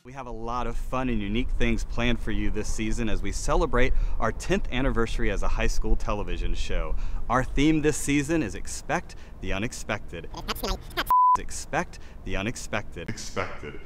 We have a lot of fun and unique things planned for you this season as we celebrate our 10th anniversary as a high school television show. Our theme this season is Expect the Unexpected. Expect the unexpected. Expected.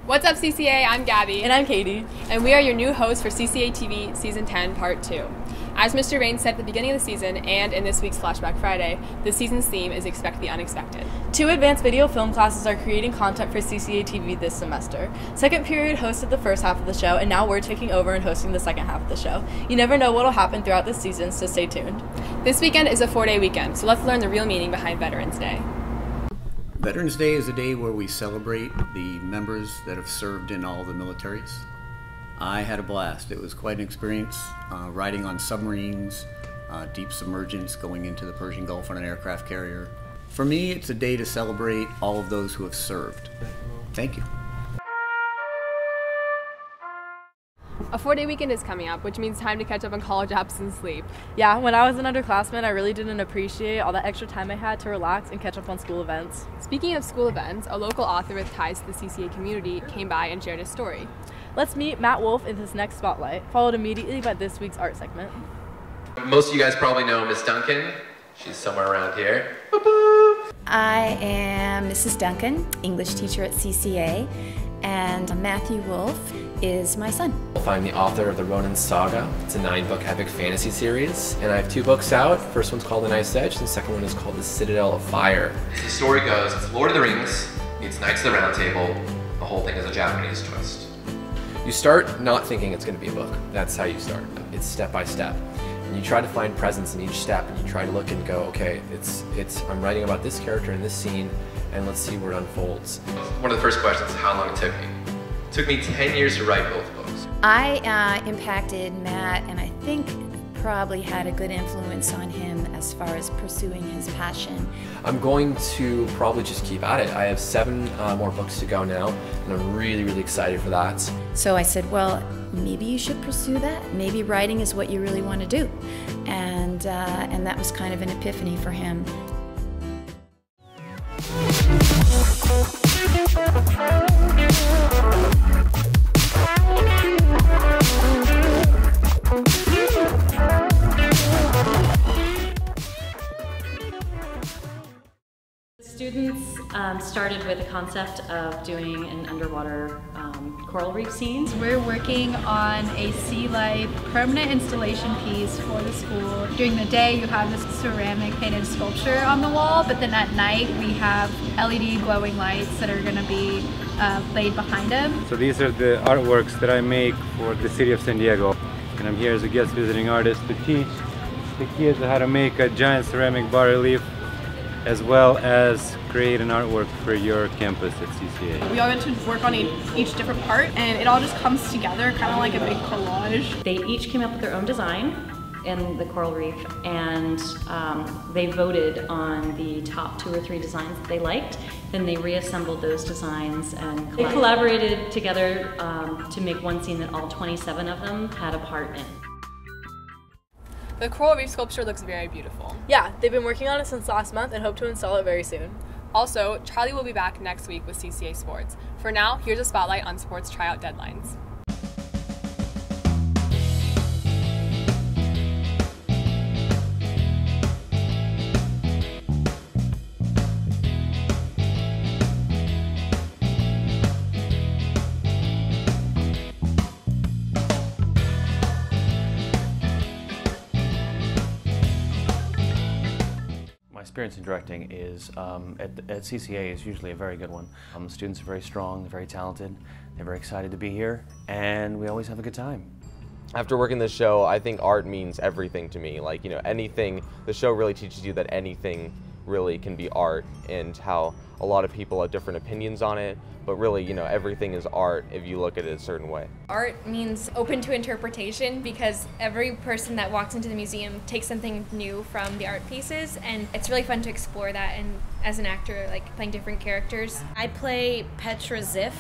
What's up, CCA? I'm Gabby. And I'm Katie. And we are your new hosts for Cca-Tv Season 10, Part 2. As Mr. Rain said at the beginning of the season and in this week's Flashback Friday, the season's theme is Expect the Unexpected. 2 advanced video film classes are creating content for Cca-Tv this semester. Second period hosted the first half of the show, and now we're taking over and hosting the second half of the show. You never know what will happen throughout this season, so stay tuned. This weekend is a 4-day weekend, so let's learn the real meaning behind Veterans Day. Veterans Day is a day where we celebrate the members that have served in all the militaries. I had a blast. It was quite an experience, riding on submarines, deep submergence, going into the Persian Gulf on an aircraft carrier. For me, it's a day to celebrate all of those who have served. Thank you. A 4-day weekend is coming up, which means time to catch up on college apps and sleep. Yeah, when I was an underclassman, I really didn't appreciate all that extra time I had to relax and catch up on school events. Speaking of school events, a local author with ties to the CCA community came by and shared his story. Let's meet Matt Wolf in his next spotlight, followed immediately by this week's art segment. Most of you guys probably know Miss Duncan. She's somewhere around here. Boop, boop. I am Mrs. Duncan, English teacher at CCA, and Matthew Wolf is my son. You'll find the author of the Ronin Saga. It's a 9-book epic fantasy series, and I have 2 books out. First one's called The Knight's Edge, and the second one is called The Citadel of Fire. As the story goes, it's Lord of the Rings meets Knights of the Round Table. The whole thing is a Japanese twist. You start not thinking it's going to be a book. That's how you start. It's step by step. And you try to find presence in each step, and you try to look and go, okay, I'm writing about this character in this scene, and let's see where it unfolds. One of the first questions is how long it took me. It took me 10 years to write both books. I impacted Matt, and I think probably had a good influence on him as far as pursuing his passion. I'm going to probably just keep at it. I have 7 more books to go now, and I'm really, really excited for that. So I said, well, maybe you should pursue that. Maybe writing is what you really want to do. And that was kind of an epiphany for him. Students started with the concept of doing an underwater coral reef scene. We're working on a sea life permanent installation piece for the school. During the day you have this ceramic painted sculpture on the wall, but then at night we have LED glowing lights that are going to be laid behind them. So these are the artworks that I make for the city of San Diego, and I'm here as a guest visiting artist to teach the kids how to make a giant ceramic bas-relief, as well as create an artwork for your campus at CCA. We all get to work on each different part, and it all just comes together kind of like a big collage. They each came up with their own design in the coral reef, and they voted on the top 2 or 3 designs that they liked. Then they reassembled those designs and they collaborated together to make one scene that all 27 of them had a part in. The coral reef sculpture looks very beautiful. Yeah, they've been working on it since last month and hope to install it very soon. Also, Charlie will be back next week with CCA Sports. For now, here's a spotlight on sports tryout deadlines. Experience in directing is at CCA is usually a very good one. The students are very strong, they're very talented, they're very excited to be here, and we always have a good time. After working this show, I think art means everything to me. Like, you know, anything, the show really teaches you that anything really can be art, and how a lot of people have different opinions on it, but really, you know, everything is art if you look at it a certain way. Art means open to interpretation, because every person that walks into the museum takes something new from the art pieces, and it's really fun to explore that, and as an actor, like playing different characters. I play Petra Ziff,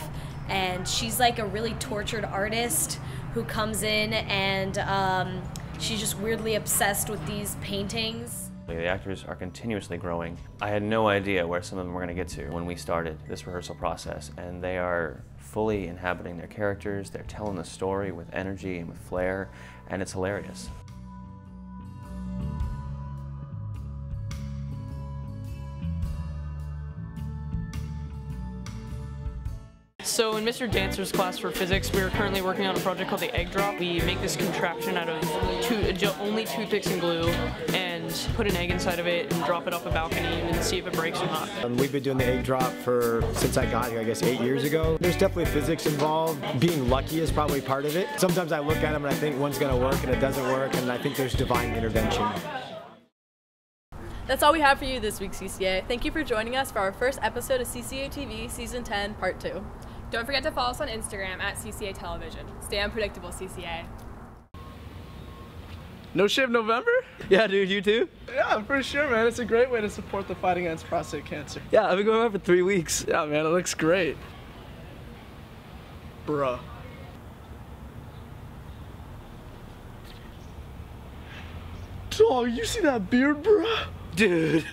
and she's like a really tortured artist who comes in, and she's just weirdly obsessed with these paintings. The actors are continuously growing. I had no idea where some of them were going to get to when we started this rehearsal process, and they are fully inhabiting their characters. They're telling the story with energy and with flair, and it's hilarious. So in Mr. Dancer's class for physics, we are currently working on a project called the egg drop. We make this contraption out of only toothpicks and glue, and put an egg inside of it and drop it off a balcony and see if it breaks or not. We've been doing the egg drop since I got here, I guess 8 years ago. There's definitely physics involved. Being lucky is probably part of it. Sometimes I look at them and I think one's going to work and it doesn't work, and I think there's divine intervention. That's all we have for you this week, CCA. Thank you for joining us for our first episode of Cca-Tv Season 10, Part 2. Don't forget to follow us on Instagram at CCA Television. Stay unpredictable, CCA. No Shave November? Yeah, dude, you too? Yeah, for sure, man. It's a great way to support the fight against prostate cancer. Yeah, I've been going on for 3 weeks. Yeah, man, it looks great. Bruh. Dog, you see that beard, bruh? Dude.